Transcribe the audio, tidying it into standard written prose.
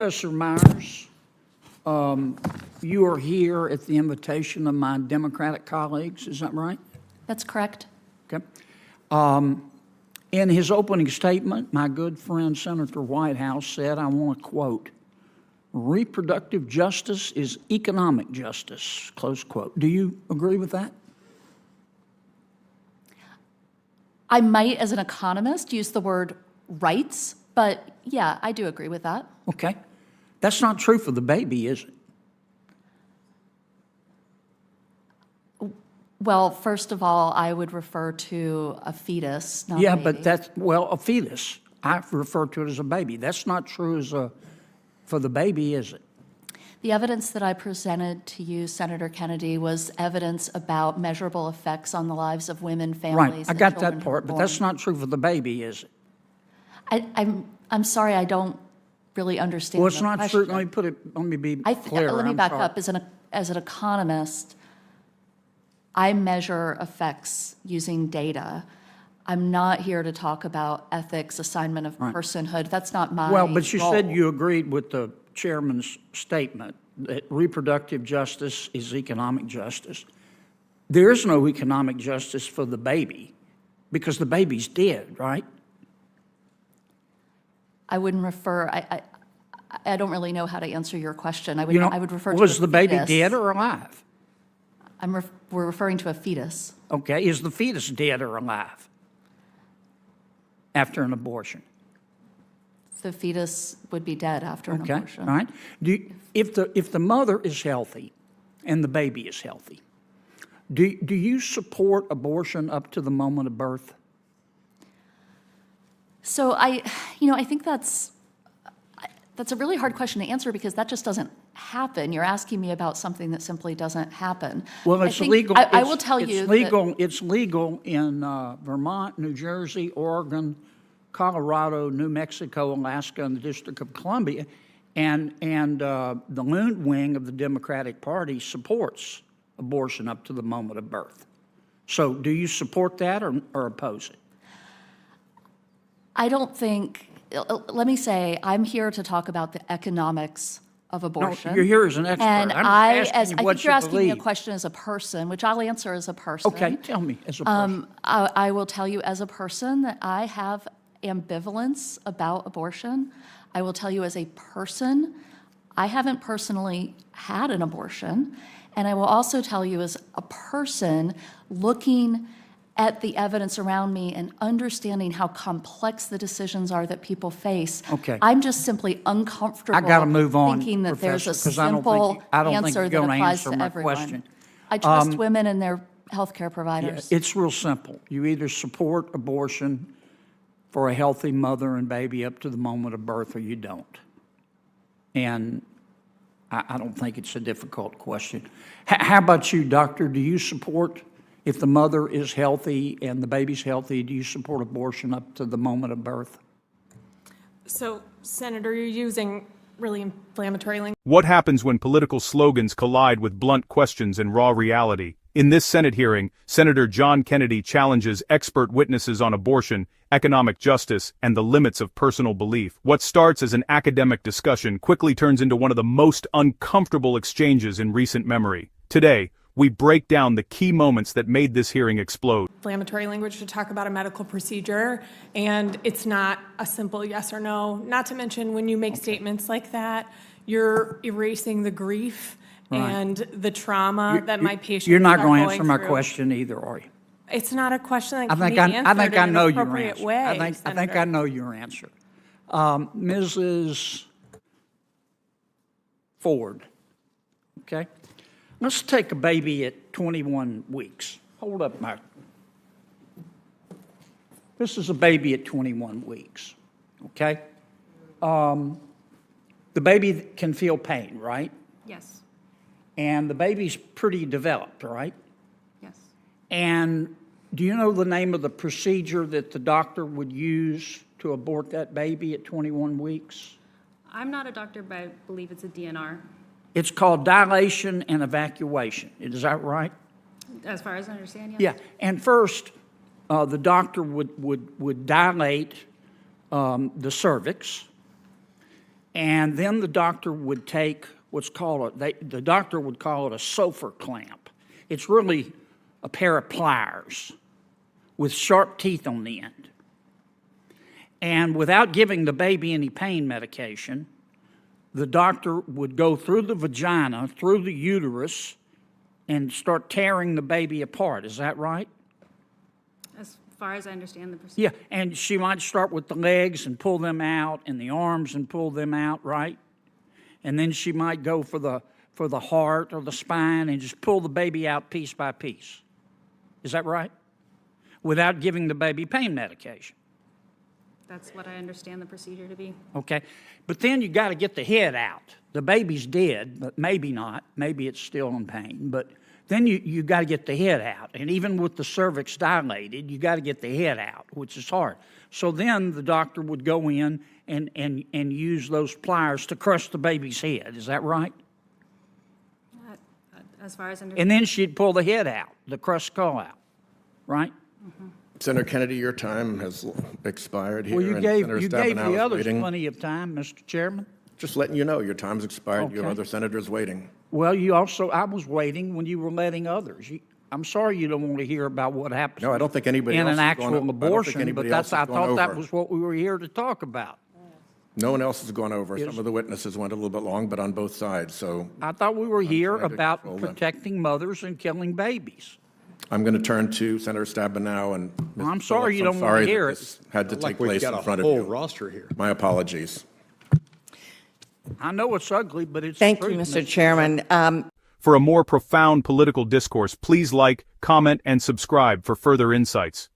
Professor Myers, you are here at the invitation of my Democratic colleagues, is that right? That's correct. Okay. In his opening statement, my good friend Senator Whitehouse said, I want to quote, reproductive justice is economic justice, close quote. Do you agree with that? I might, as an economist, use the word rights, but yeah, I do agree with that. Okay. That's not true for the baby, is it? Well, first of all, I would refer to a fetus, not Yeah, a baby. but that's, well, a fetus. I refer to it as a baby. That's not true for the baby, is it? The evidence that I presented to you, Senator Kennedy, was evidence about measurable effects on the lives of women, families, Right, I and got children that who were part, but that's born. not true for the baby, is it? I'm sorry, I don't really understand Well, it's the not question. true. Let me be clear. Let me I'm back sorry. up. As an economist, I measure effects using data. I'm not here to talk about ethics, assignment of personhood. That's not my Well, but you said role. you agreed with the chairman's statement that reproductive justice is economic justice. There is no economic justice for the baby because the baby's dead, right? I wouldn't refer. I don't really know how to answer your question. I You know, would refer to was a the baby fetus. dead or alive? We're referring to a fetus. Okay, is the fetus dead or alive after an abortion? The fetus would be dead after an Okay, abortion. all right. If the mother is healthy and the baby is healthy, do you support abortion up to the moment of birth? So I think that's a really hard question to answer because that just doesn't happen. You're asking me about something that simply doesn't happen. Well, I it's think- legal. I will tell you it's that- legal. It's legal in Vermont, New Jersey, Oregon, Colorado, New Mexico, Alaska, and the District of Columbia, and the Loon wing of the Democratic Party supports abortion up to the moment of birth. So, do you support that or oppose it? I don't think. Let me say, I'm here to talk about the economics of abortion. No, you're here as an expert. And I'm I asking you what think you're you asking me a believe. question as a person, which I'll answer as a person. Okay, tell me as a person. I will tell you as a person that I have ambivalence about abortion. I will tell you as a person, I haven't personally had an abortion. And I will also tell you as a person looking at the evidence around me and understanding how complex the decisions are that people face. Okay. I'm just simply uncomfortable I got to move on, thinking that there's a Professor, 'cause I don't simple think I don't think answer you're that going to applies answer to my everyone. question. I trust women and their healthcare providers. It's real simple. You either support abortion for a healthy mother and baby up to the moment of birth or you don't. And I don't think it's a difficult question. How about you, doctor? Do you support, if the mother is healthy and the baby's healthy, do you support abortion up to the moment of birth? So, Senator, you're using really inflammatory language. What happens when political slogans collide with blunt questions and raw reality? In this Senate hearing, Senator John Kennedy challenges expert witnesses on abortion, economic justice, and the limits of personal belief. What starts as an academic discussion quickly turns into one of the most uncomfortable exchanges in recent memory. Today, we break down the key moments that made this hearing explode. Inflammatory language to talk about a medical procedure, and it's not a simple yes or no. Not to mention, when you make statements like that, you're erasing the grief and the trauma that my patients You're not are going to answer my through. question either, are you? It's not a question that I can think be I answered think I in know an your appropriate answer. way, I think Senator. I know your answer. Mrs. Ford, okay? Let's take a baby at 21 weeks. Hold up, Mike. This is a baby at 21 weeks, okay? The baby can feel pain, right? Yes, And the baby's pretty developed, right? yes. And do you know the name of the procedure that the doctor would use to abort that baby at 21 weeks? I'm not a doctor, but I believe it's a DNR, It's called dilation and evacuation. Is that right? as far as I understand, yes. Yeah. And first, the doctor would dilate the cervix. And then the doctor would take what's called the doctor would call it a Sofer clamp. It's really a pair of pliers with sharp teeth on the end. And without giving the baby any pain medication, the doctor would go through the vagina, through the uterus, and start tearing the baby apart. Is that right? As far as I understand the procedure. Yeah, and she might start with the legs and pull them out, and the arms and pull them out, right? And then she might go for the heart or the spine and just pull the baby out piece by piece. Is that right? Without giving the baby pain medication. That's what I understand the procedure to be. Okay, but then you got to get the head out. The baby's dead, but maybe not. Maybe it's still in pain, but then you got to get the head out. And even with the cervix dilated, you got to get the head out, which is hard. So then the doctor would go in and use those pliers to crush the baby's head. Is that right? As far as I understand. And then she'd pull the head out, the crushed skull out, right? Senator Kennedy, your time has expired here. Well, you and gave Senator the Stabenow is others waiting. plenty of time, Mr. Chairman. Just letting you know, your time's expired. You have Okay. other senators waiting. Well, I was waiting when you were letting others. I'm sorry you don't want to hear about what happens. No, I don't think anybody in else an is going actual I don't think abortion, but anybody else I has gone thought that over. was what we were here to talk about. No one else has gone over. Some of the witnesses went a little bit long, but on both sides. So I thought we were here trying to about control them. protecting mothers and killing babies. I'm going to turn to Senator Stabenow and Mr. I'm sorry Phillips. you I'm don't wanna sorry that hear it. this had to Like take we've place got in a front of whole you. roster here. My apologies. I know it's ugly, but it's Thank the you, truth, Mr. Chairman. For a more profound political discourse, please like, comment, and subscribe for further insights.